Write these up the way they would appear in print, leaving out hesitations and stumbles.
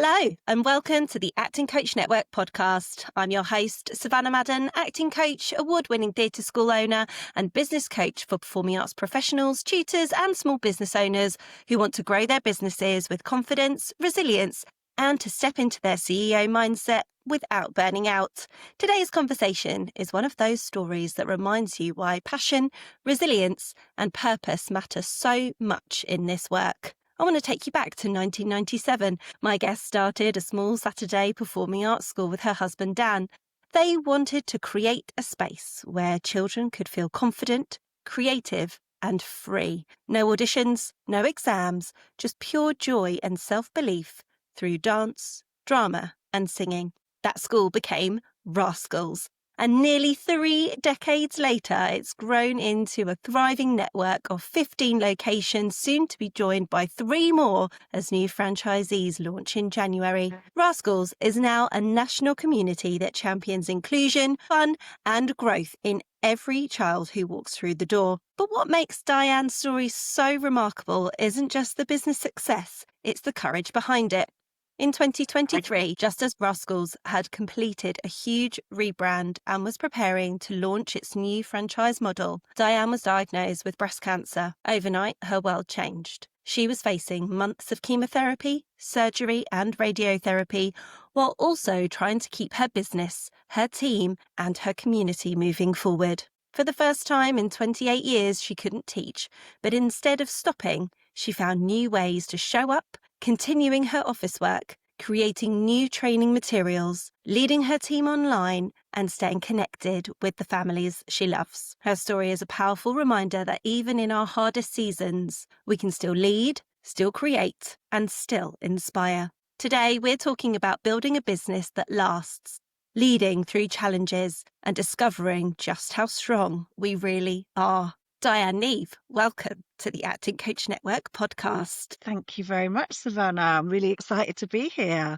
Hello and welcome to the Acting Coach Network podcast. I'm your host, Savannah Madden, acting coach, award-winning theatre school owner and business coach for performing arts professionals, tutors and small business owners who want to grow their businesses with confidence, resilience and to step into their CEO mindset without burning out. Today's conversation is one of those stories that reminds you why passion, resilience and purpose matter so much in this work. I want to take you back to 1997. My guest started a small Saturday performing arts school with her husband, Dan. They wanted to create a space where children could feel confident, creative, and free. No auditions, no exams, just pure joy and self-belief through dance, drama, and singing. That school became Rascals. And nearly 3 decades later, it's grown into a thriving network of 15 locations, soon to be joined by 3 more as new franchisees launch in January. Rascals is now a national community that champions inclusion, fun, and growth in every child who walks through the door. But what makes Diane's story so remarkable isn't just the business success, it's the courage behind it. In 2023, just as Rascals had completed a huge rebrand and was preparing to launch its new franchise model, Diane was diagnosed with breast cancer. Overnight, her world changed. She was facing months of chemotherapy, surgery and radiotherapy, while also trying to keep her business, her team and her community moving forward. For the first time in 28 years, she couldn't teach, but instead of stopping, she found new ways to show up, continuing her office work, creating new training materials, leading her team online, and staying connected with the families she loves. Her story is a powerful reminder that even in our hardest seasons, we can still lead, still create, and still inspire. Today, we're talking about building a business that lasts, leading through challenges, and discovering just how strong we really are. Diane Neave, welcome to the Acting Coach Network podcast. Thank you very much, Savannah. I'm really excited to be here.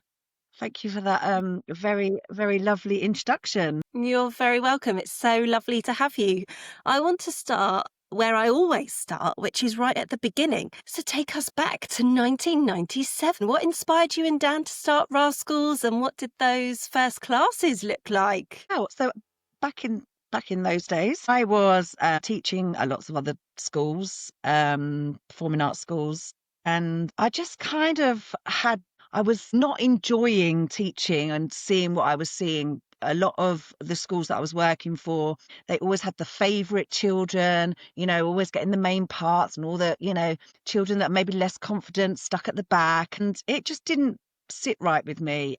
Thank you for that very, very lovely introduction. You're very welcome. It's so lovely to have you. I want to start where I always start, which is right at the beginning. So take us back to 1997. What inspired you and Dan to start Rascals and what did those first classes look like? Oh, so back in those days, I was teaching at lots of other schools, performing arts schools, and I just kind of I was not enjoying teaching and seeing what I was seeing. A lot of the schools that I was working for, they always had the favourite children, always getting the main parts and all the, children that may be less confident stuck at the back. And it just didn't sit right with me.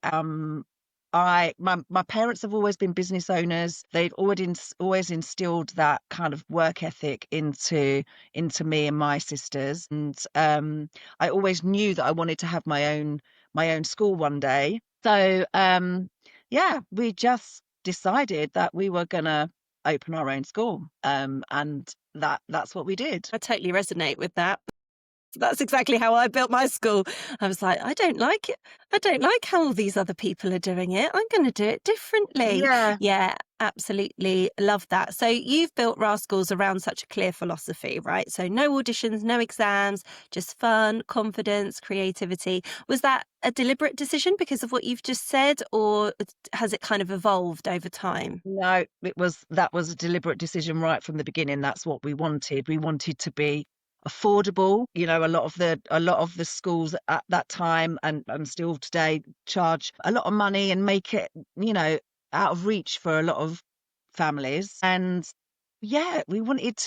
My parents have always been business owners. They've always instilled that kind of work ethic into me and my sisters. And I always knew that I wanted to have my own school one day. So we just decided that we were gonna open our own school. And that's what we did. I totally resonate with that. That's exactly how I built my school. I was like, I don't like it. I don't like how all these other people are doing it. I'm going to do it differently. Yeah, absolutely. Love that. So you've built Rascals around such a clear philosophy, right? So no auditions, no exams, just fun, confidence, creativity. Was that a deliberate decision because of what you've just said, or has it kind of evolved over time? No, that was a deliberate decision right from the beginning. That's what we wanted. We wanted to be affordable. A lot of the schools at that time and still today charge a lot of money and make it, out of reach for a lot of families. And we wanted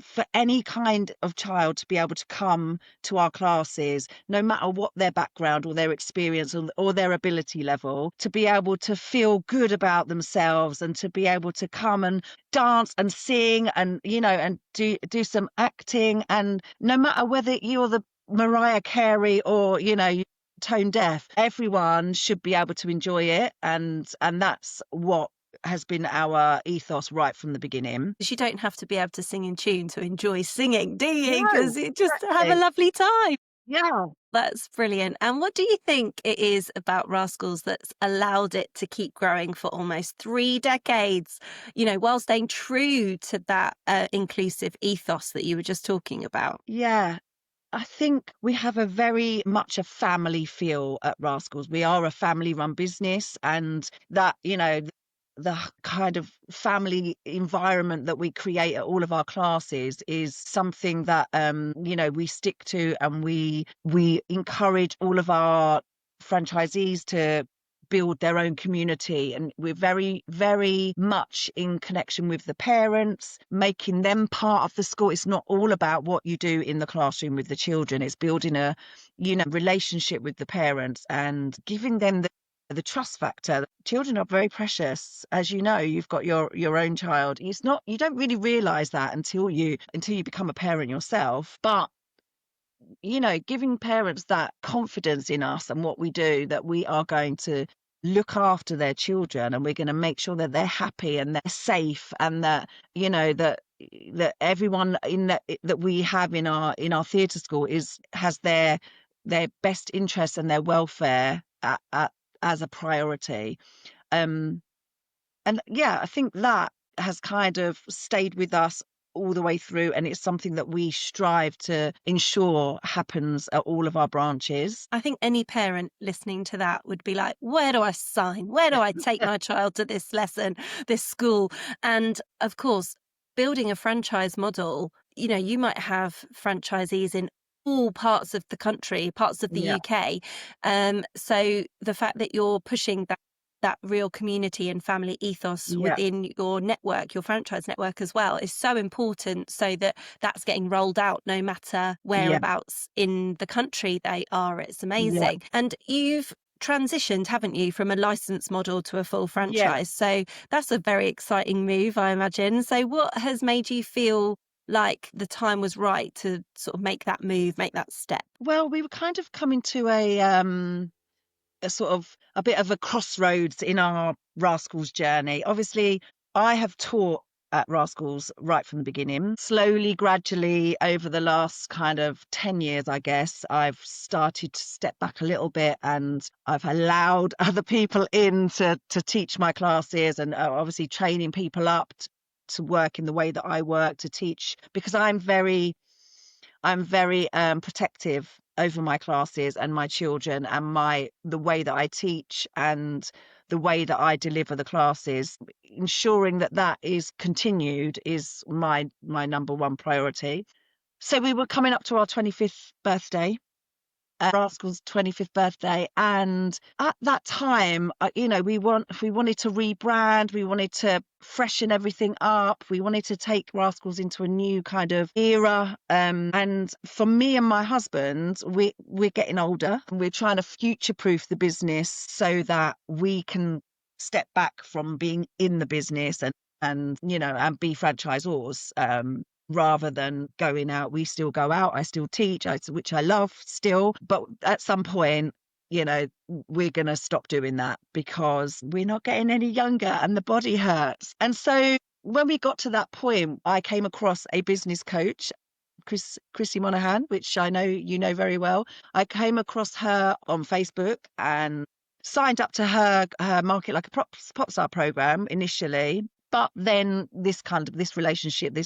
for any kind of child to be able to come to our classes, no matter what their background or their experience or their ability level, to be able to feel good about themselves and to be able to come and dance and sing and, and do some acting. And no matter whether you're the Mariah Carey or, tone deaf, everyone should be able to enjoy it. And that's what has been our ethos right from the beginning. You don't have to be able to sing in tune to enjoy singing, do you? No, Because you just exactly. have a lovely time. Yeah. That's brilliant. And what do you think it is about Rascals that's allowed it to keep growing for almost 3 decades, while staying true to that inclusive ethos that you were just talking about? Yeah. I think we have a very much a family feel at Rascals. We are a family run business, and that, the kind of family environment that we create at all of our classes is something that, we stick to, and we encourage all of our franchisees to build their own community, and we're very, very much in connection with the parents, making them part of the school. It's not all about what you do in the classroom with the children. It's building a relationship with the parents and giving them the trust factor. Children are very precious. As you know, you've got your own child. It's not, you don't really realize that until you become a parent yourself. But giving parents that confidence in us and what we do, that we are going to look after their children, and we're going to make sure that they're happy and they're safe, and that that everyone that we have in our theatre school has their best interests and their welfare as a priority. And yeah, I think that has kind of stayed with us all the way through, and it's something that we strive to ensure happens at all of our branches. I think any parent listening to that would be like, where do I sign? Where do I take my child to this lesson, this school? And of course, building a franchise model, you might have franchisees in all parts of the country, parts of the Yeah, UK. So the fact that you're pushing that real community and family ethos yeah, within your network, your franchise network as well, is so important, so that that's getting rolled out no matter yeah, whereabouts in the country they are. It's yeah, amazing. And you've transitioned, haven't you, from a license model to a full yeah. franchise? So that's a very exciting move, I imagine. So what has made you feel like the time was right to sort of make that move, make that step? Well, we were kind of coming to a sort of a bit of a crossroads in our Rascals journey. Obviously, I have taught at Rascals right from the beginning. Slowly, gradually, over the last kind of 10 years, I guess, I've started to step back a little bit, and I've allowed other people in to teach my classes, and obviously training people up to work in the way that I work, to teach, because I'm very protective over my classes and my children, and the way that I teach and the way that I deliver the classes. Ensuring that that is continued is my number one priority. So we were coming up to our 25th birthday, Rascal's 25th birthday, and at that time, we wanted to rebrand, we wanted to freshen everything up, we wanted to take Rascals into a new kind of era. And for me and my husband, we're getting older, and we're trying to future-proof the business so that we can step back from being in the business and be franchisors. Rather than going out. We still go out, I still teach, which I love still, but at some point, we're going to stop doing that because we're not getting any younger and the body hurts. And so when we got to that point, I came across a business coach, Chrissy Monaghan, which I know you know very well. I came across her on Facebook and signed up to her Market Like a Pop Star program initially. But then this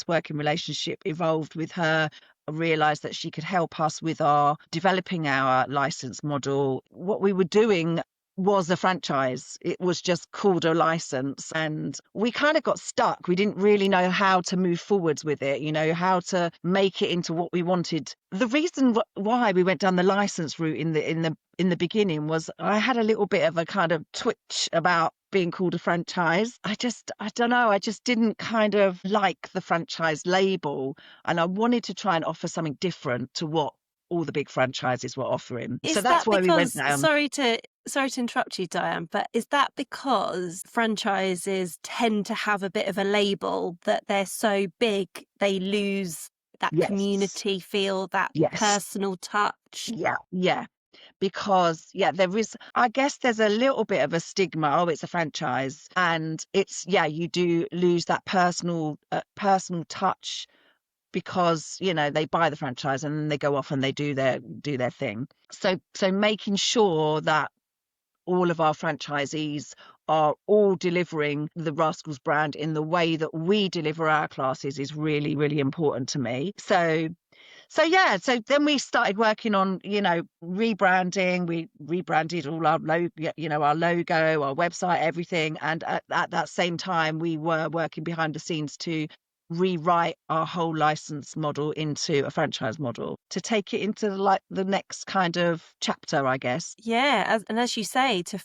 working relationship evolved with her. I realised that she could help us with developing our license model. What we were doing was a franchise. It was just called a license, and we kind of got stuck. We didn't really know how to move forwards with it, how to make it into what we wanted. The reason why we went down the license route in the beginning was I had a little bit of a kind of twitch about being called a franchise. I don't know, I just didn't kind of like the franchise label, and I wanted to try and offer something different to what all the big franchises were offering. So Is that's that why we went because, down. sorry to interrupt you, Diane, but is that because franchises tend to have a bit of a label that they're so big they lose that Yes, community feel, that yes, personal touch? yeah. Because I guess there's a little bit of a stigma. Oh, it's a franchise, and you do lose that personal touch, because they buy the franchise and then they go off and they do their thing. So making sure that all of our franchisees are all delivering the Rascals brand in the way that we deliver our classes is really, really important to me. So So then we started working on, rebranding. We rebranded all our our logo, our website, everything. And at that same time, we were working behind the scenes to rewrite our whole license model into a franchise model to take it into like the next kind of chapter, I guess. Yeah, as you say, to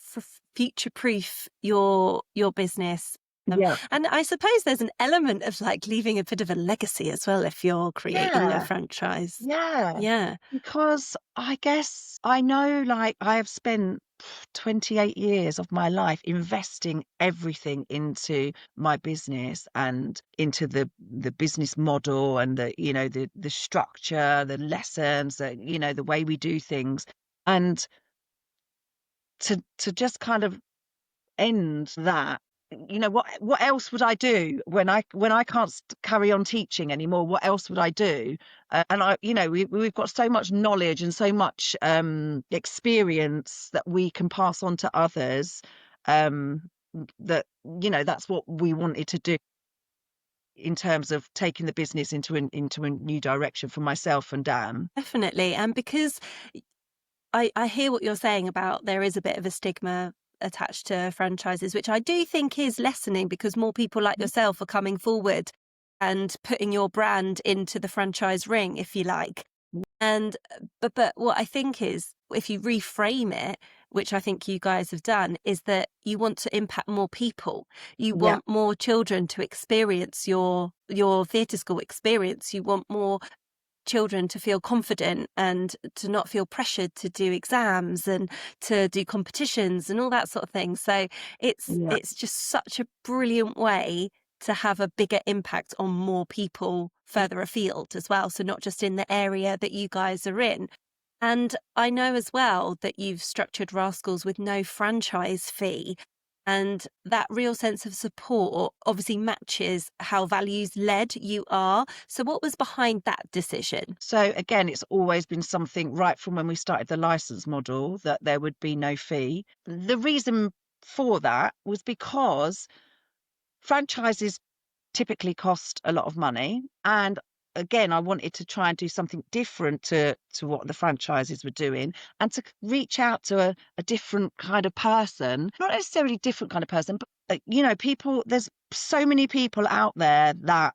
future-proof your business. Yeah. And I suppose there's an element of like leaving a bit of a legacy as well if you're creating a Yeah. franchise. Yeah. Yeah, Because I guess I know, like, I have spent 28 years of my life investing everything into my business and into the business model and the structure, the lessons, the way we do things. And to just kind of end that, what else would I do when I can't carry on teaching anymore? What else would I do? And we've got so much knowledge and so much experience that we can pass on to others, um that that's what we wanted to do in terms of taking the business into a new direction for myself and Dan. definitely. And because I hear what you're saying about there is a bit of a stigma attached to franchises, which I do think is lessening because more people like yourself are coming forward and putting your brand into the franchise ring, if you like. And but what I think is if you reframe it, which I think you guys have done, is that you want to impact more people. You Yeah. want more children to experience your theatre school experience. You want more children to feel confident and to not feel pressured to do exams and to do competitions and all that sort of thing. So Yeah. it's just such a brilliant way to have a bigger impact on more people further afield as well. So not just in the area that you guys are in. And I know as well that you've structured Rascals with no franchise fee. And that real sense of support obviously matches how values led you are. So, what was behind that decision? So again, it's always been something right from when we started the license model that there would be no fee. The reason for that was because franchises typically cost a lot of money. And again, I wanted to try and do something different to what the franchises were doing and to reach out to a different kind of person, not necessarily different kind of person, but people, there's so many people out there that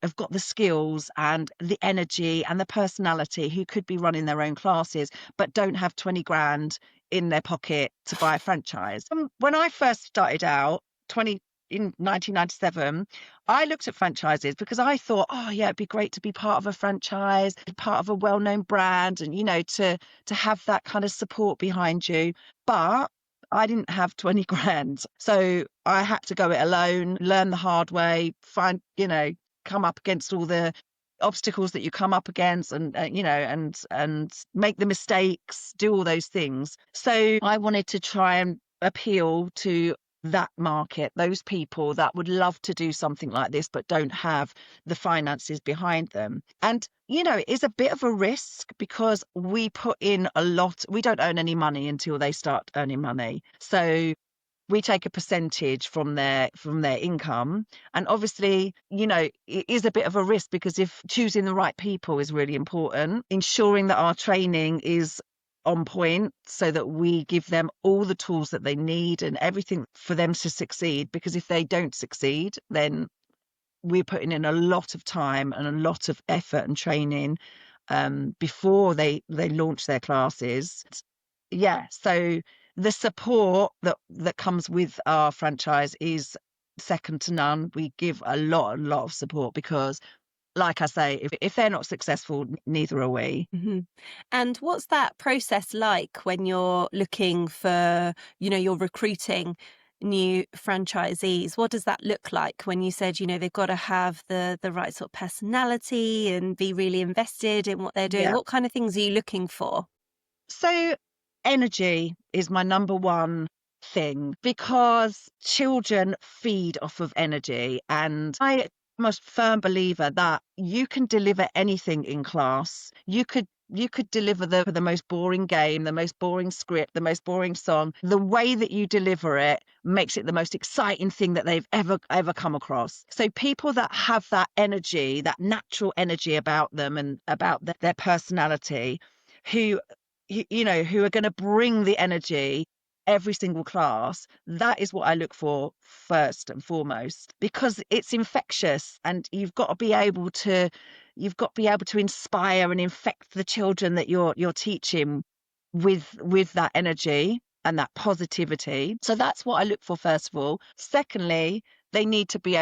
have got the skills and the energy and the personality who could be running their own classes, but don't have 20 grand in their pocket to buy a franchise. When I first started out, 20 in 1997, I looked at franchises because I thought, oh yeah, it'd be great to be part of a franchise, part of a well-known brand, and to have that kind of support behind you. But I didn't have 20 grand, so I had to go it alone, learn the hard way, come up against all the obstacles that you come up against, and make the mistakes, do all those things. So I wanted to try and appeal to that market, those people that would love to do something like this but don't have the finances behind them. And it is a bit of a risk because we put in a lot. We don't earn any money until they start earning money, so we take a percentage from their income. And obviously, it is a bit of a risk because if choosing the right people is really important, ensuring that our training is on point so that we give them all the tools that they need and everything for them to succeed. Because if they don't succeed, then we're putting in a lot of time and a lot of effort and training before they launch their classes. Yeah, so the support that comes with our franchise is second to none. We give a lot of support because, like I say, if they're not successful, neither are we. Mhm. And what's that process like when you're looking for, you're recruiting new franchisees? What does that look like when you said, they've got to have the right sort of personality and be really invested in what they're doing? Yeah. What kind of things are you looking for? So energy is my number one thing because children feed off of energy. And I'm a firm believer that you can deliver anything in class. You could deliver the most boring game, the most boring script, the most boring song. The way that you deliver it makes it the most exciting thing that they've ever come across. So people that have that energy, that natural energy about them and about their personality, who who are going to bring the energy every single class, that is what I look for first and foremost, because it's infectious, and you've got to be able to inspire and infect the children that you're teaching with that energy and that positivity. So that's what I look for first of all. Secondly, they need to be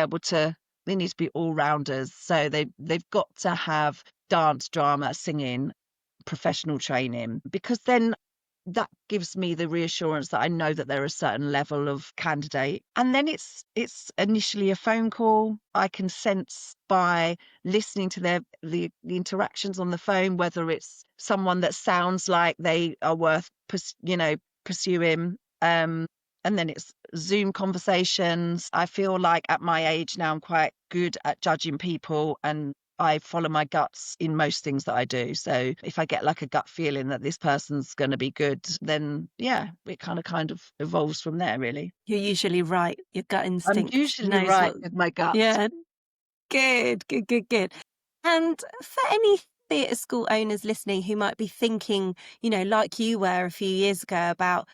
all rounders. So they've got to have dance, drama, singing, professional training, because then that gives me the reassurance that I know that they're a certain level of candidate. And then it's initially a phone call. I can sense by listening to the interactions on the phone whether it's someone that sounds like they are worth pursuing. And then it's Zoom conversations. I feel like at my age now I'm quite good at judging people, and I follow my guts in most things that I do. So if I get like a gut feeling that this person's going to be good, then yeah, it kind of evolves from there, really. You're usually right. Your gut I'm instinct usually knows right what. with my gut. Yeah, good, good, good, good. And for any theatre school owners listening who might be thinking, like you were a few years ago about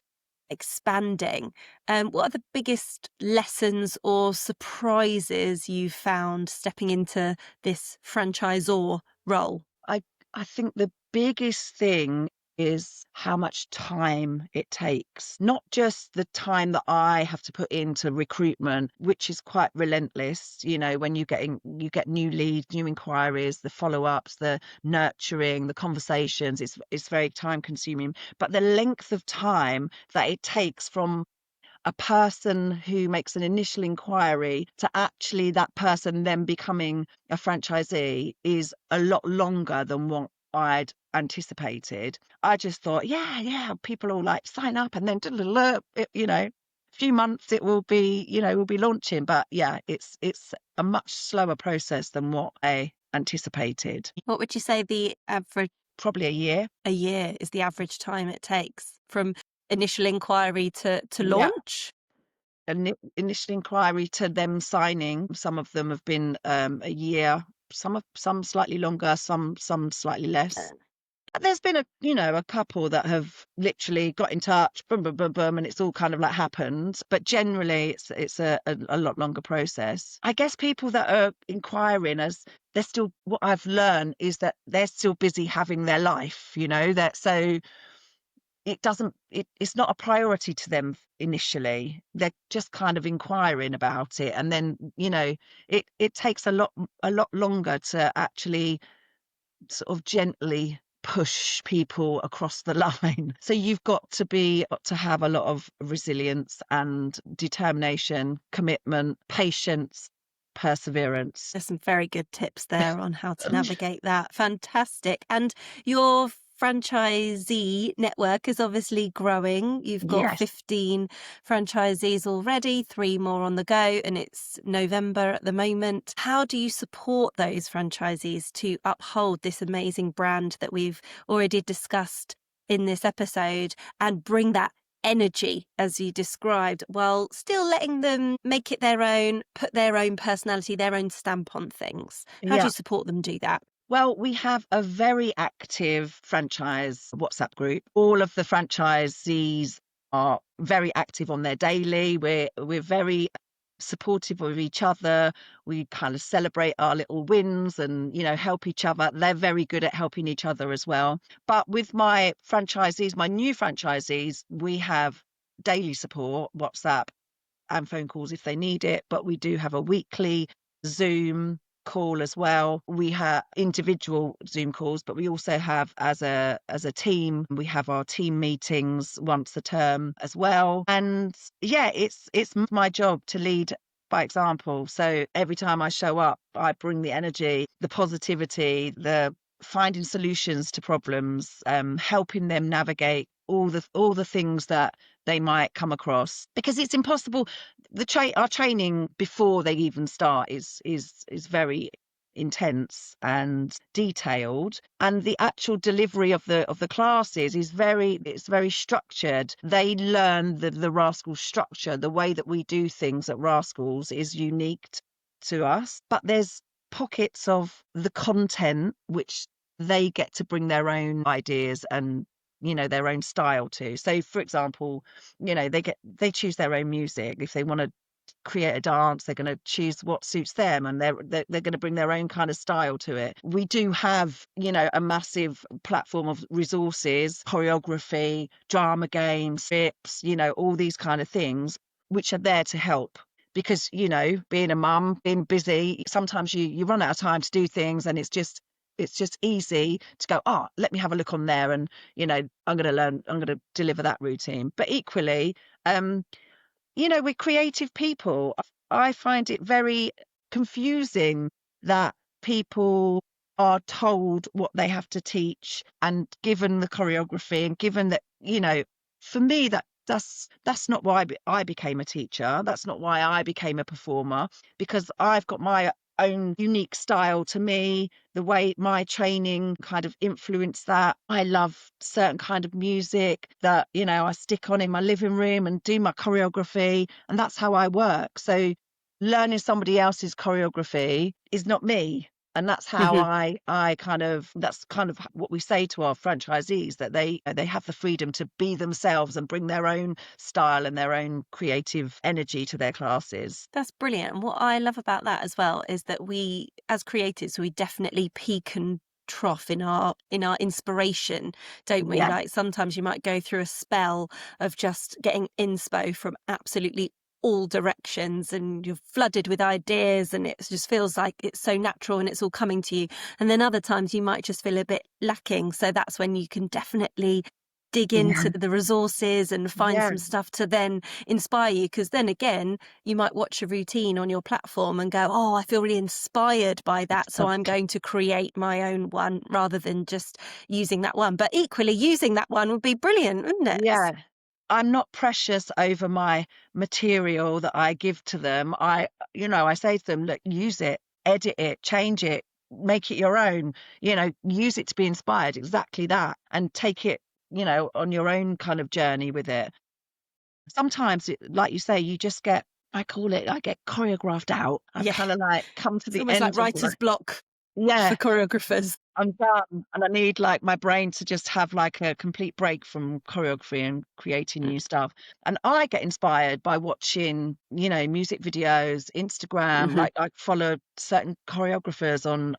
expanding, what are the biggest lessons or surprises you found stepping into this franchisor role? I I think the biggest thing is how much time it takes. Not just the time that I have to put into recruitment, which is quite relentless, when you get new leads, new inquiries, the follow-ups, the nurturing, the conversations, it's very time consuming. But the length of time that it takes from a person who makes an initial inquiry to actually that person then becoming a franchisee is a lot longer than what I'd anticipated. I just thought, yeah, people all like sign up and then a few months it will be, we'll be launching. But yeah, it's a much slower process than what I anticipated. What would you say the average? Probably a year. A year is the average time it takes from initial inquiry to Yeah. launch? Initial inquiry to them signing. Some of them have been a year, some slightly longer, some slightly less. But there's been a couple that have literally got in touch, boom, boom, boom, boom, and it's all kind of like happened. But generally, it's a lot longer process. I guess people that are inquiring, as they're still, what I've learned is that they're still busy having their life, that so it's not a priority to them initially. They're just kind of inquiring about it, and then it takes a lot longer to actually sort of gently push people across the line. So you've got to have a lot of resilience and determination, commitment, patience, perseverance. There's some very good tips there on how to navigate that. Fantastic. And your franchisee network is obviously growing. You've got Yes. 15 franchisees already, 3 more on the go, and it's November at the moment. How do you support those franchisees to uphold this amazing brand that we've already discussed in this episode and bring that energy, as you described, while still letting them make it their own, put their own personality, their own stamp on things? How do Yeah. you support them do that? Well, we have a very active franchise WhatsApp group. All of the franchisees are very active on their daily. We're very supportive of each other. We kind of celebrate our little wins and, help each other. They're very good at helping each other as well. But with my franchisees, my new franchisees, we have daily support, WhatsApp and phone calls if they need it. But we do have a weekly Zoom call as well. We have individual Zoom calls, but we also have as a team, we have our team meetings once a term as well. And yeah, it's my job to lead by example. So every time I show up, I bring the energy, the positivity, the finding solutions to problems, helping them navigate all the things that they might come across, because it's impossible. Our training before they even start is very intense and detailed, and the actual delivery of the classes is very structured. They learn the Rascals structure. The way that we do things at Rascals is unique to us, but there's pockets of the content which they get to bring their own ideas and their own style to. So for example, they choose their own music. If they want to create a dance, they're going to choose what suits them, and they're going to bring their own kind of style to it. We do have a massive platform of resources, choreography, drama games, tips, all these kind of things which are there to help. Because being a mum, being busy, sometimes you run out of time to do things, and it's just easy to go, let me have a look on there, and I'm going to deliver that routine. But equally, we're creative people. I find it very confusing that people are told what they have to teach and given the choreography, and given that, for me, that's not why I became a teacher. That's not why I became a performer, because I've got my own unique style to me, the way my training kind of influenced that. I love certain kind of music that, I stick on in my living room and do my choreography, and that's how I work. So learning somebody else's choreography is not me. And that's how that's kind of what we say to our franchisees, that they have the freedom to be themselves and bring their own style and their own creative energy to their classes. That's brilliant. And what I love about that as well is that we, as creatives, we definitely peak and trough in our inspiration, don't we? Yeah. Like sometimes you might go through a spell of just getting inspo from absolutely all directions, and you're flooded with ideas, and it just feels like it's so natural and it's all coming to you. And then other times you might just feel a bit lacking. So that's when you can definitely dig into Yeah. the resources and find Yeah. some stuff to then inspire you, because then again you might watch a routine on your platform and go, I feel really inspired by that, so I'm going to create my own one rather than just using that one. But equally, using that one would be brilliant, wouldn't it? Yeah. I'm not precious over my material that I give to them. I say to them, look, use it, edit it, change it, make it your own, use it to be inspired, exactly that, and take it, on your own kind of journey with it. Sometimes, like you say, you just get, I get choreographed out. I've Yeah, kind of like come to it's the almost like end of writer's block yeah. for choreographers. I'm done, and I need like my brain to just have like a complete break from choreography and creating new stuff. And I get inspired by watching, music videos, Instagram. Mm-hmm. Like I follow certain choreographers on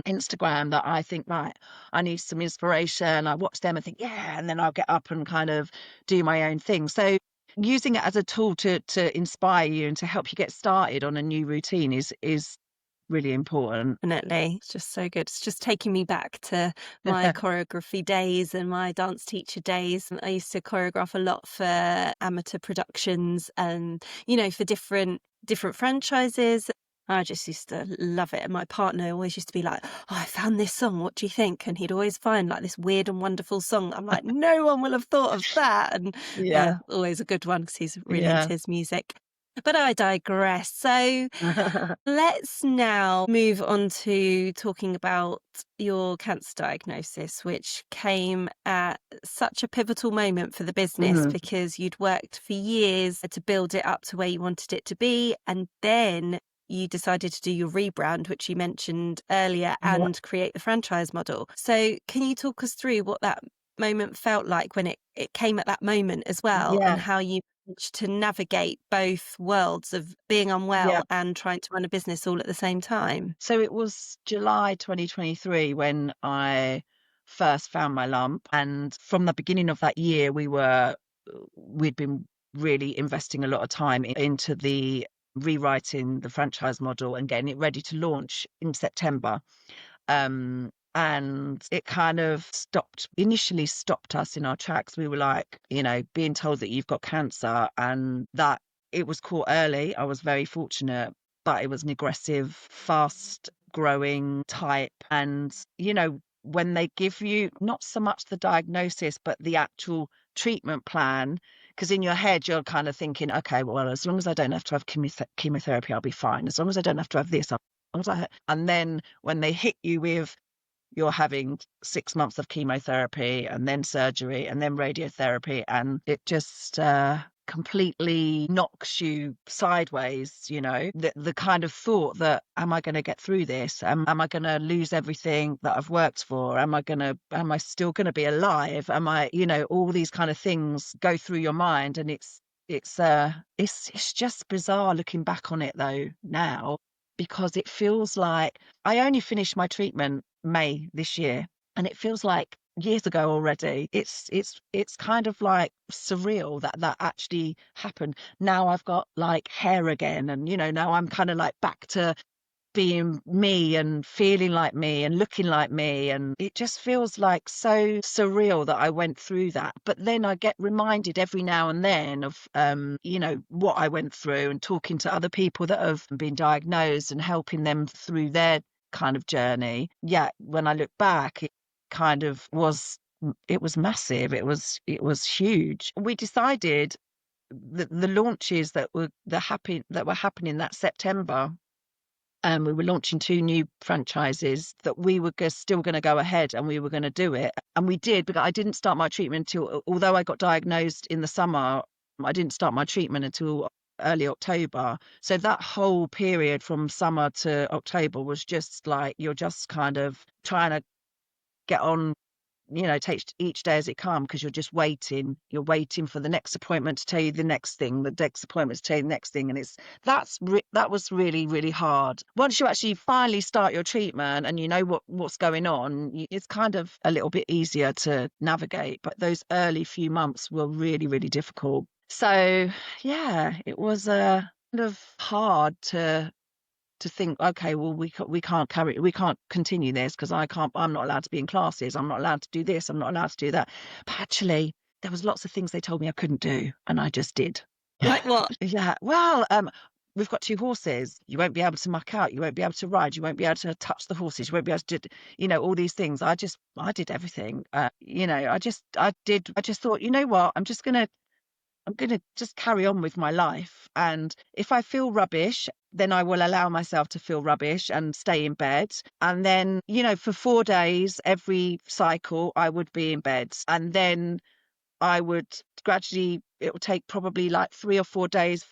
Instagram that I think, right, I need some inspiration. I watch them and think, yeah, and then I'll get up and kind of do my own thing. So using it as a tool to inspire you and to help you get started on a new routine is really important. Definitely. It's just so good. It's just taking me back to my choreography days and my dance teacher days. I used to choreograph a lot for amateur productions and, for different franchises. I just used to love it. And my partner always used to be like, I found this song. What do you think? And he'd always find like this weird and wonderful song. I'm like, no one will have thought of that. And Yeah. always a good one because he's really Yeah. into his music. But I digress. So let's now move on to talking about your cancer diagnosis, which came at such a pivotal moment for the business Mhm. because you'd worked for years to build it up to where you wanted it to be. And then you decided to do your rebrand, which you mentioned earlier, Yeah. and create the franchise model. So can you talk us through what that moment felt like when it came at that moment as well, and Yeah. how you to navigate both worlds of being Yeah. unwell and trying to run a business all at the same time? So it was July 2023 when I first found my lump. And from the beginning of that year, we'd been really investing a lot of time into the rewriting the franchise model and getting it ready to launch in September. And it kind of initially stopped us in our tracks. We were like, being told that you've got cancer, and that it was caught early. I was very fortunate, but it was an aggressive, fast growing type. And, when they give you not so much the diagnosis, but the actual treatment plan, because in your head, you're kind of thinking, okay, well, as long as I don't have to have chemotherapy, I'll be fine. As long as I don't have to have this, And then when they hit you with, you're having 6 months of chemotherapy and then surgery and then radiotherapy, and it just completely knocks you sideways. The kind of thought that, am I going to get through this? Am I going to lose everything that I've worked for? Am I still going to be alive? All these kind of things go through your mind, and it's just bizarre looking back on it though now, because it feels like I only finished my treatment May this year, and it feels like years ago already. It's kind of like surreal that actually happened. Now I've got like hair again, and now I'm kind of like back to being me and feeling like me and looking like me, and it just feels like so surreal that I went through that. But then I get reminded every now and then of what I went through, and talking to other people that have been diagnosed and helping them through their kind of journey. Yeah, when I look back, it was massive. It was huge. We decided the launches that were happening that September, and we were launching 2 new franchises, that we were still going to go ahead and we were going to do it. And we did, because I didn't start my treatment until, although I got diagnosed in the summer, I didn't start my treatment until early October. So that whole period from summer to October was just like, you're just kind of trying to get on, take each day as it comes, because you're waiting for the next appointment to tell you the next thing, the next appointment to tell you the next thing. And that was really, really hard. Once you actually finally start your treatment and you know what's going on, it's kind of a little bit easier to navigate. But those early few months were really, really difficult. So yeah, it was kind of hard to think, okay, well, we can't continue this, because I'm not allowed to be in classes, I'm not allowed to do this, I'm not allowed to do that. But actually, there was lots of things they told me I couldn't do, and I just did. Like what? Yeah, well, we've got 2 horses, you won't be able to muck out, you won't be able to ride, you won't be able to touch the horses, you won't be able to do, all these things. I did everything. I just thought, you know what, I'm going to just carry on with my life. And if I feel rubbish, then I will allow myself to feel rubbish and stay in bed. And then, for 4 days, every cycle, I would be in bed. And then I would gradually, it would take probably like 3 or 4 days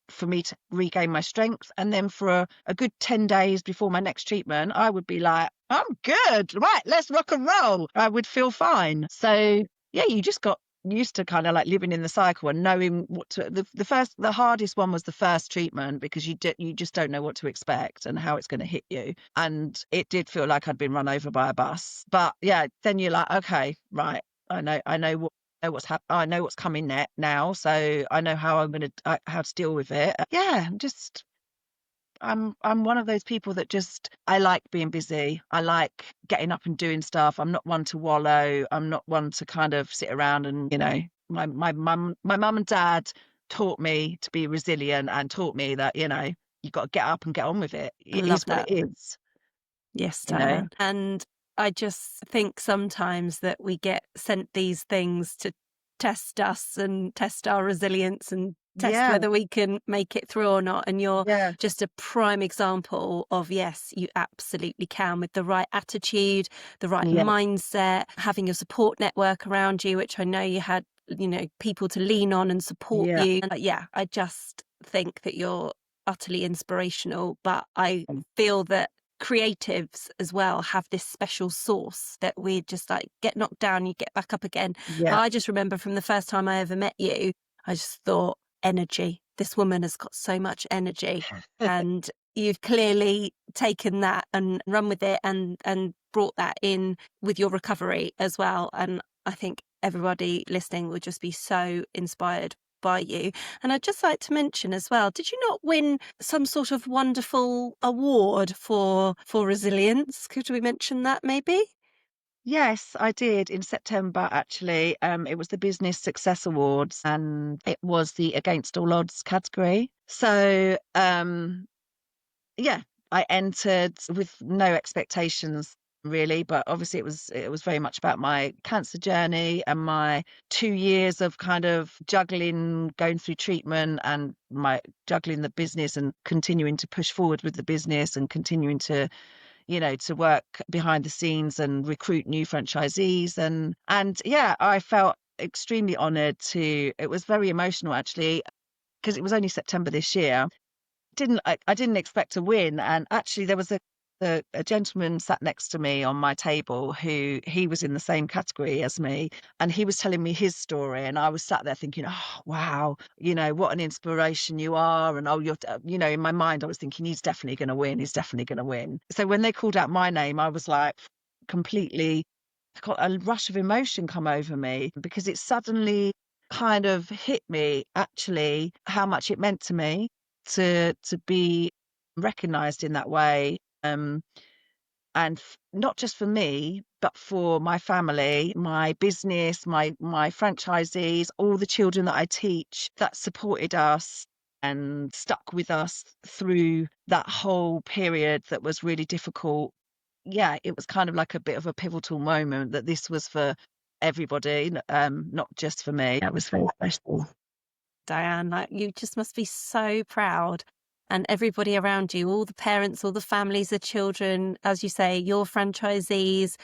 for me to regain my strength. And then for a good 10 days before my next treatment, I would be like, I'm good. Right, let's rock and roll. I would feel fine. So yeah, you just got used to kind of like living in the cycle and knowing what to. The hardest one was the first treatment, because you just don't know what to expect and how it's going to hit you. And it did feel like I'd been run over by a bus. But yeah, then you're like, okay, right, I know I know what's coming now, so I know how how to deal with it. Yeah, I'm one of those people that I like being busy. I like getting up and doing stuff. I'm not one to wallow. I'm not one to kind of sit around and, my mum and dad taught me to be resilient, and taught me that, you got to get up and get on with it. I It love is what that. it is, Yes, you know. Diane. And I just think sometimes that we get sent these things to test us and test our resilience and test Yeah, whether we can make it through or not. And you're yeah, just a prime example of, yes, you absolutely can, with the right attitude, the right yeah, mindset, having your support network around you, which I know you had, people to lean on and support yeah. you. And yeah, I just think that you're utterly inspirational. But I feel that creatives as well have this special sauce that we just like get knocked down, you get back up again. But Yeah. I just remember from the first time I ever met you, I just thought, energy. This woman has got so much energy. And you've clearly taken that and run with it, and brought that in with your recovery as well. And I think everybody listening will just be so inspired by you. And I'd just like to mention as well, did you not win some sort of wonderful award for resilience? Could we mention that maybe? Yes, I did in September, actually. It was the Business Success Awards, and it was the Against All Odds category. So, yeah, I entered with no expectations really, but obviously it was very much about my cancer journey and my 2 years of kind of juggling, going through treatment and my juggling the business and continuing to push forward with the business and continuing to, to work behind the scenes and recruit new franchisees and yeah, I felt extremely honored to it was very emotional actually because it was only September this year I didn't expect to win, and actually there was a gentleman sat next to me on my table who he was in the same category as me, and he was telling me his story, and I was sat there thinking, oh wow, what an inspiration you are, and oh in my mind I was thinking he's definitely going to win, he's definitely going to win. So when they called out my name, I was like completely got a rush of emotion come over me because it suddenly kind of hit me actually how much it meant to me to be recognized in that way and not just for me but for my family, my business, my franchisees, all the children that I teach that supported us and stuck with us through that whole period that was really difficult. Yeah, it was kind of like a bit of a pivotal moment that this was for everybody, not just for me. It was very special. Diane, like you just must be so proud. And everybody around you, all the parents, all the families, the children, as you say, your franchisees,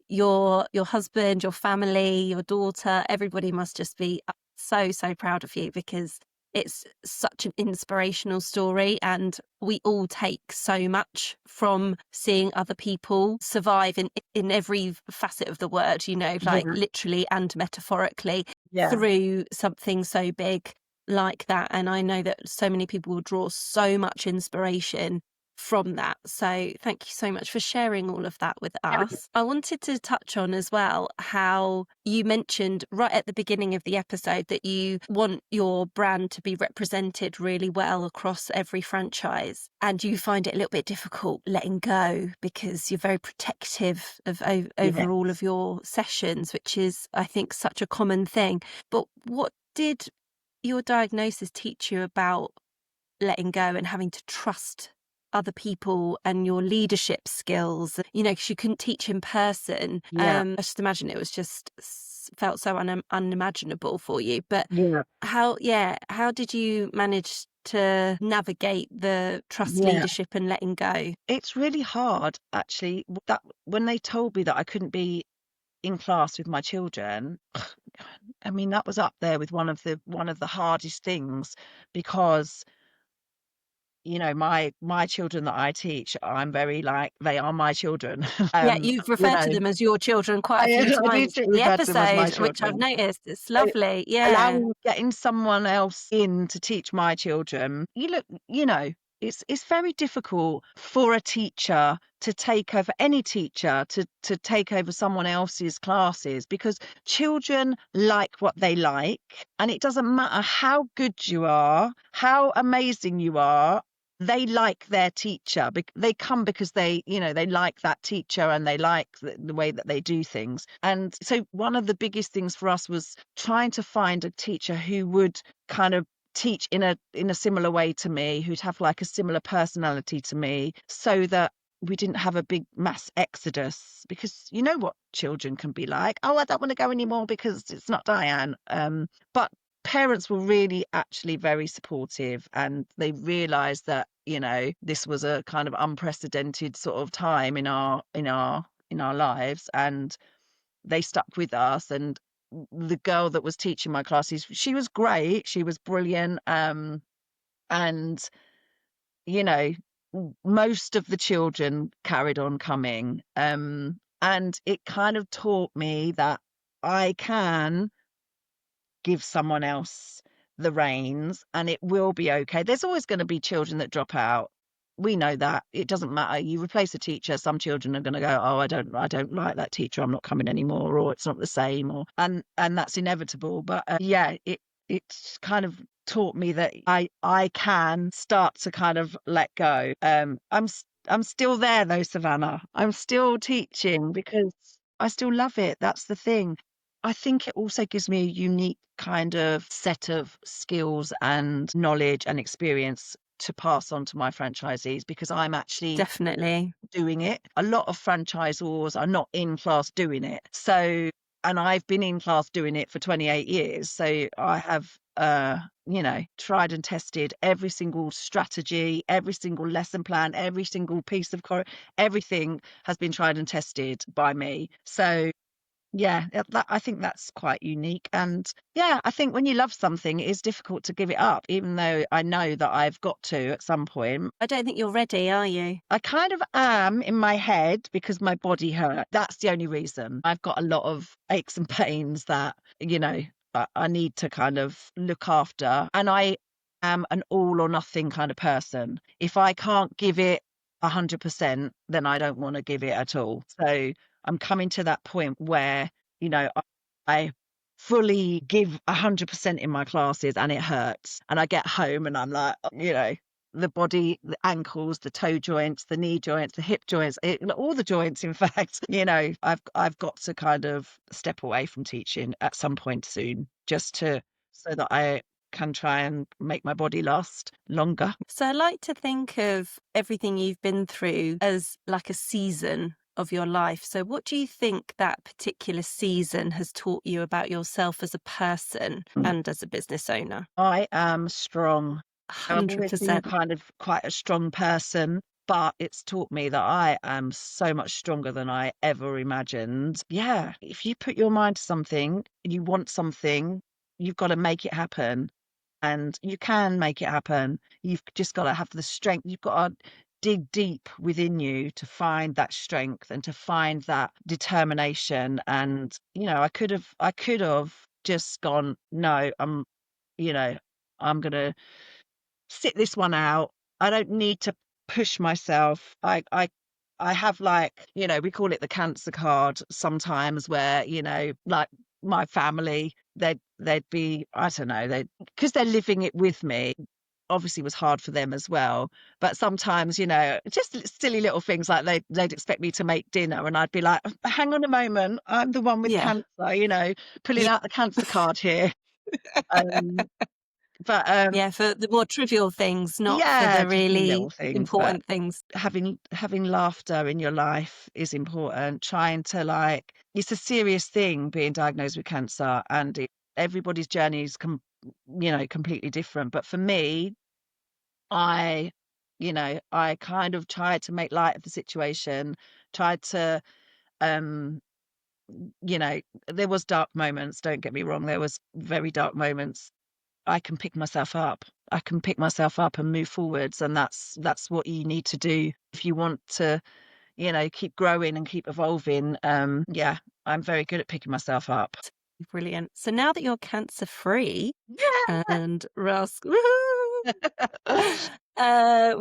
your husband, your family, your daughter, everybody must just be so proud of you because it's such an inspirational story and we all take so much from seeing other people survive in every facet of the word, like Yeah, literally and metaphorically yeah. through something so big like that. And I know that so many people will draw so much inspiration from that. So thank you so much for sharing all of that with us. I wanted to touch on as well how you mentioned right at the beginning of the episode that you want your brand to be represented really well across every franchise and you find it a little bit difficult letting go because you're very protective of over all of Yes. your sessions, which is I think such a common thing. But what did your diagnosis teach you about letting go and having to trust other people and your leadership skills, 'cause you couldn't teach in person. Yeah. I just imagine it was just felt so unimaginable for you. But Yeah. how did you manage to navigate the trust, Yeah. leadership and letting go? It's really hard actually that when they told me that I couldn't be in class with my children, I mean that was up there with one of the hardest things because my children that I teach, I'm very like they are my children. Yeah, um you've you referred to know them as your children quite a I, few I do times still in the refer to them as my episode, which I've children. noticed. It's So lovely. Yeah. allowing getting someone else in to teach my children, it's very difficult for a teacher to take over any teacher to take over someone else's classes because children like what they like, and it doesn't matter how good you are, how amazing you are. They like their teacher. They come because they like that teacher and they like the way that they do things. And so one of the biggest things for us was trying to find a teacher who would kind of teach in a similar way to me, who'd have like a similar personality to me, so that we didn't have a big mass exodus because you know what children can be like. Oh, I don't want to go anymore because it's not Diane. But parents were really actually very supportive and they realized that this was a kind of unprecedented sort of time in our lives, and they stuck with us. And the girl that was teaching my classes, she was great, she was brilliant, and you know most of the children carried on coming, and it kind of taught me that I can give someone else the reins and it will be okay. There's always going to be children that drop out. We know that. It doesn't matter. You replace a teacher, some children are going to go, oh, I don't like that teacher, I'm not coming anymore, or it's not the same, or and that's inevitable. But yeah, it's kind of taught me that I can start to kind of let go. I'm still there though, Savannah. I'm still teaching because I still love it. That's the thing. I think it also gives me a unique kind of set of skills and knowledge and experience to pass on to my franchisees, because I'm actually Definitely. doing it. A lot of franchisors are not in class doing it. So, and I've been in class doing it for 28 years. So I have, tried and tested every single strategy, every single lesson plan, every single piece of everything has been tried and tested by me. So yeah, I think that's quite unique. And yeah, I think when you love something, it is difficult to give it up, even though I know that I've got to at some point. I don't think you're ready, are you? I kind of am in my head because my body hurt. That's the only reason. I've got a lot of aches and pains that, I need to kind of look after. And I am an all or nothing kind of person. If I can't give it 100%, then I don't want to give it at all. So I'm coming to that point where, I fully give 100% in my classes and it hurts. And I get home and I'm like, the body, the ankles, the toe joints, the knee joints, the hip joints, all the joints, in fact, I've got to kind of step away from teaching at some point soon, so that I can try and make my body last longer. So I like to think of everything you've been through as like a season of your life. So what do you think that particular season has taught you about yourself as a person and as a business owner? I am strong. I've always been 100%. kind of quite a strong person, but it's taught me that I am so much stronger than I ever imagined. Yeah, if you put your mind to something, you want something, you've got to make it happen. And you can make it happen. You've just got to have the strength. You've got to dig deep within you to find that strength and to find that determination. And, I could have just gone, no, you know, I'm going to sit this one out. I don't need to push myself. I have, like, we call it the cancer card sometimes, where, like my family, they'd be, I don't know, because they're living it with me. Obviously was hard for them as well. But sometimes, just silly little things like they'd expect me to make dinner and I'd be like, hang on a moment, I'm the one with Yeah. cancer, pulling Yeah. out the cancer card here. Um, but Yeah, for the more trivial things, not for yeah, the just the really little things. But important things. having laughter in your life is important. Trying to, like, it's a serious thing being diagnosed with cancer, and everybody's journey is completely different. But for me, I I kind of tried to make light of the situation, tried to um you know there was dark moments, don't get me wrong, there was very dark moments. I can pick myself up. I can pick myself up and move forwards, and that's what you need to do if you want to, keep growing and keep evolving. Yeah, I'm very good at picking myself up. Brilliant. So now that you're cancer free Yeah. and we're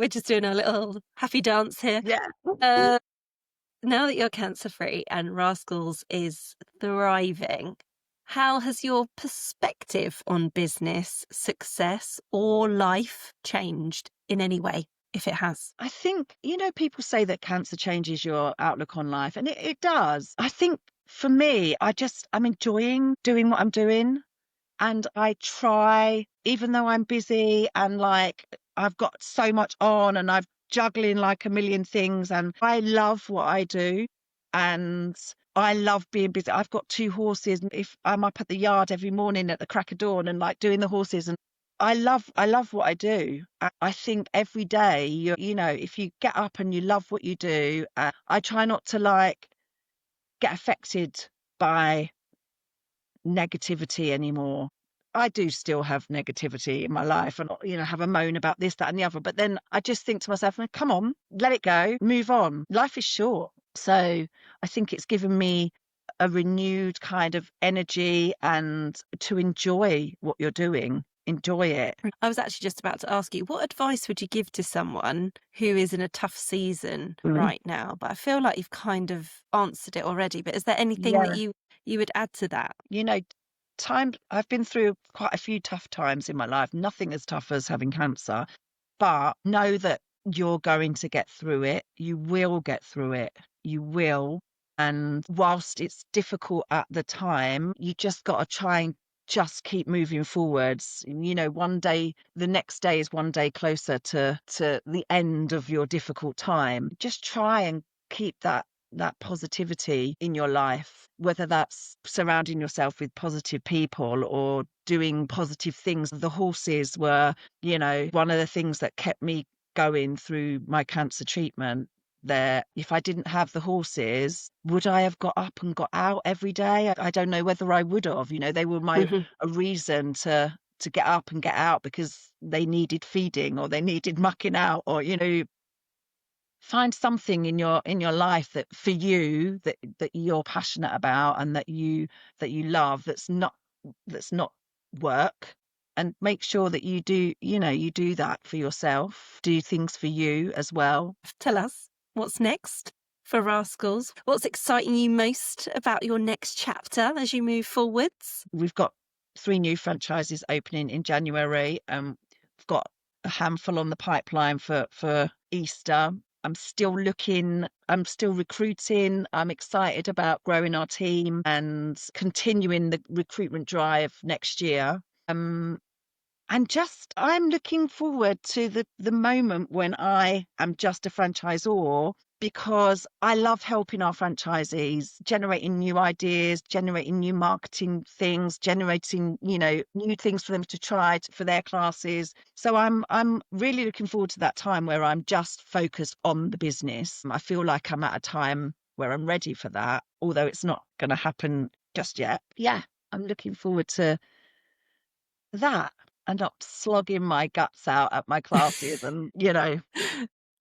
just doing a little happy dance here. Yeah. Uh, Now that you're cancer free and Rascals is thriving, how has your perspective on business, success, or life changed in any way, if it has? I think, people say that cancer changes your outlook on life, and it does. I think for me, I'm enjoying doing what I'm doing. And I try, even though I'm busy and, like, I've got so much on and I'm juggling like a million things, and I love what I do and I love being busy. I've got two horses. If I'm up at the yard every morning at the crack of dawn and, like, doing the horses, and I love what I do. I think every day, if you get up and you love what you do, I try not to, like, get affected by negativity anymore. I do still have negativity in my life and, have a moan about this, that, and the other. But then I just think to myself, "Well, come on, let it go, move on. Life is short." So I think it's given me a renewed kind of energy and to enjoy what you're doing, enjoy it. I was actually just about to ask you, what advice would you give to someone who is in a tough season Mm. right now? But I feel like you've kind of answered it already. But is there anything that Yeah. you would add to that? You know, I've been through quite a few tough times in my life, nothing as tough as having cancer, but know that you're going to get through it. You will get through it. You will. And whilst it's difficult at the time, you just got to try and just keep moving forwards. You know, one day, the next day is one day closer to the end of your difficult time. Just try and keep that positivity in your life, whether that's surrounding yourself with positive people or doing positive things. The horses were, you know, one of the things that kept me going through my cancer treatment. There, if I didn't have the horses, would I have got up and got out every day? I don't know whether I would have. You know, they were my Mhm. a reason to get up and get out because they needed feeding or they needed mucking out, or you know, find something in your life that for you that you're passionate about and that you love, that's not work, and make sure that you do, you know, you do that for yourself, do things for you as well. Tell us what's next for Rascals. What's exciting you most about your next chapter as you move forwards? We've got 3 new franchises opening in January. We've got a handful on the pipeline for Easter. I'm still recruiting. I'm excited about growing our team and continuing the recruitment drive next year. Um, and just, I'm looking forward to the moment when I am just a franchisor, because I love helping our franchisees, generating new ideas, generating new marketing things, generating, you know, new things for them to try for their classes. So I'm really looking forward to that time where I'm just focused on the business. I feel like I'm at a time where I'm ready for that, although it's not going to happen just yet. Yeah, I'm looking forward to that, and not slogging my guts out at my classes and, you know.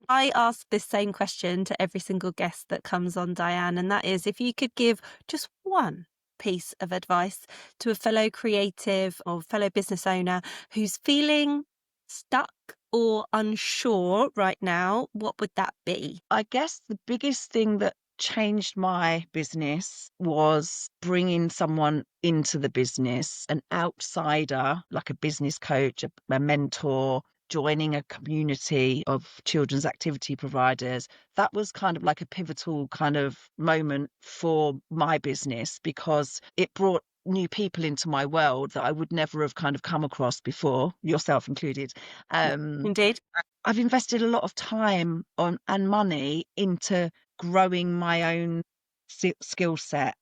I ask this same question to every single guest that comes on, Diane, and that is if you could give just one piece of advice to a fellow creative or fellow business owner who's feeling stuck or unsure right now, what would that be? I guess the biggest thing that changed my business was bringing someone into the business, an outsider, like a business coach, a mentor, joining a community of children's activity providers. That was kind of like a pivotal kind of moment for my business, because it brought new people into my world that I would never have kind of come across before, yourself included. Um, Indeed. I've invested a lot of time on and money into growing my own skill set,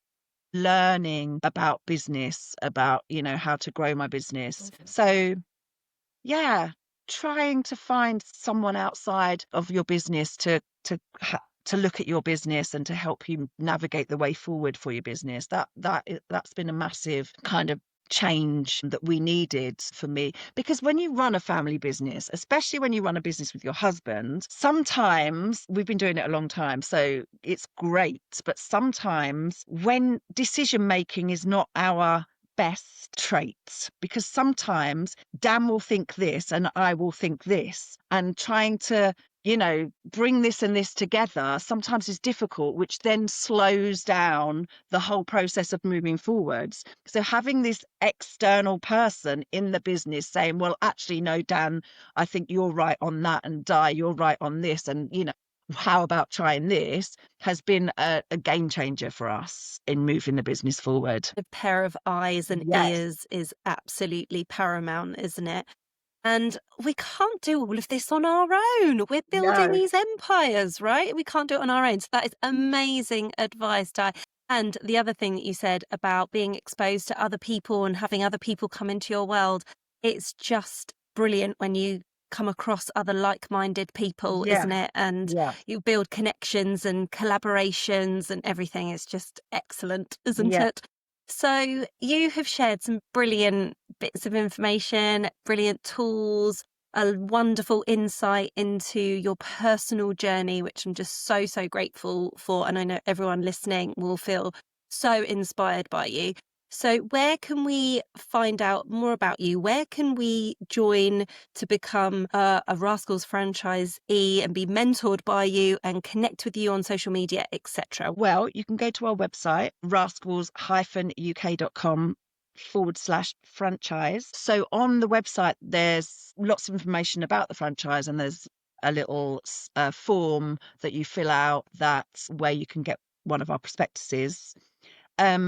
learning about business, about, you know, how to grow my business. So, yeah, trying to find someone outside of your business to look at your business and to help you navigate the way forward for your business. That's been a massive kind of change that we needed for me, because when you run a family business, especially when you run a business with your husband, sometimes, we've been doing it a long time, so it's great, but sometimes when decision making is not our best traits, because sometimes Dan will think this and I will think this, and trying to, you know, bring this and this together sometimes is difficult, which then slows down the whole process of moving forwards. So having this external person in the business saying, well, actually, no, Dan, I think you're right on that, and Di, you're right on this, and, you know, how about trying this, has been a game changer for us in moving the business forward. A pair of eyes and Yes. ears is absolutely paramount, isn't it? And we can't do all of this on our own. We're building No. these empires, right? We can't do it on our own. So that is amazing advice, Di. And the other thing that you said about being exposed to other people and having other people come into your world, it's just brilliant when you come across other like-minded people, Yeah. isn't it? And Yeah. you build connections and collaborations and everything is just excellent, isn't Yeah. it? So you have shared some brilliant bits of information, brilliant tools, a wonderful insight into your personal journey, which I'm just so, so grateful for. And I know everyone listening will feel so inspired by you. So, where can we find out more about you? Where can we join to become a Rascals franchisee and be mentored by you and connect with you on social media, etc.? Well, you can go to our website, rascals-uk.com/franchise. So on the website, there's lots of information about the franchise, and there's a little form that you fill out, that's where you can get one of our prospectuses.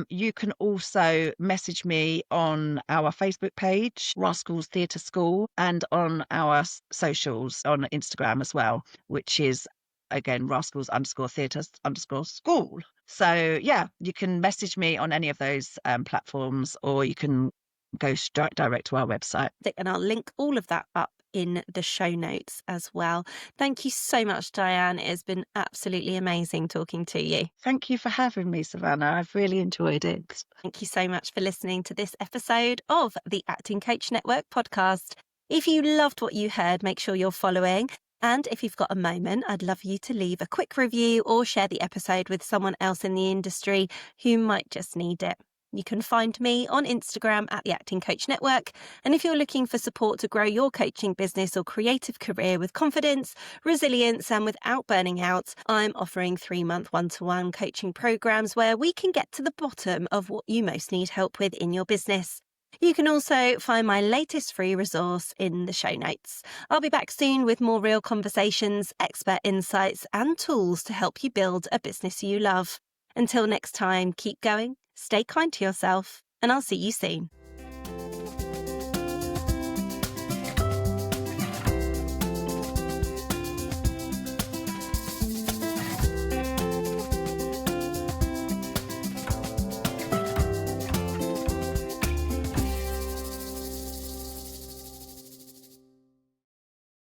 You can also message me on our Facebook page, Rascals Theatre School, and on our socials on Instagram as well, which is again Rascals_Theatre_School. So yeah, you can message me on any of those platforms, or you can go direct to our website. And I'll link all of that up in the show notes as well. Thank you so much, Diane. It has been absolutely amazing talking to you. Thank you for having me, Savannah. I've really enjoyed it. Thank you so much for listening to this episode of the Acting Coach Network podcast. If you loved what you heard, make sure you're following. And if you've got a moment, I'd love you to leave a quick review or share the episode with someone else in the industry who might just need it. You can find me on Instagram at the Acting Coach Network. And if you're looking for support to grow your coaching business or creative career with confidence, resilience, and without burning out, I'm offering 3-month one-to-one coaching programs where we can get to the bottom of what you most need help with in your business. You can also find my latest free resource in the show notes. I'll be back soon with more real conversations, expert insights, and tools to help you build a business you love. Until next time, keep going, stay kind to yourself, and I'll see you soon.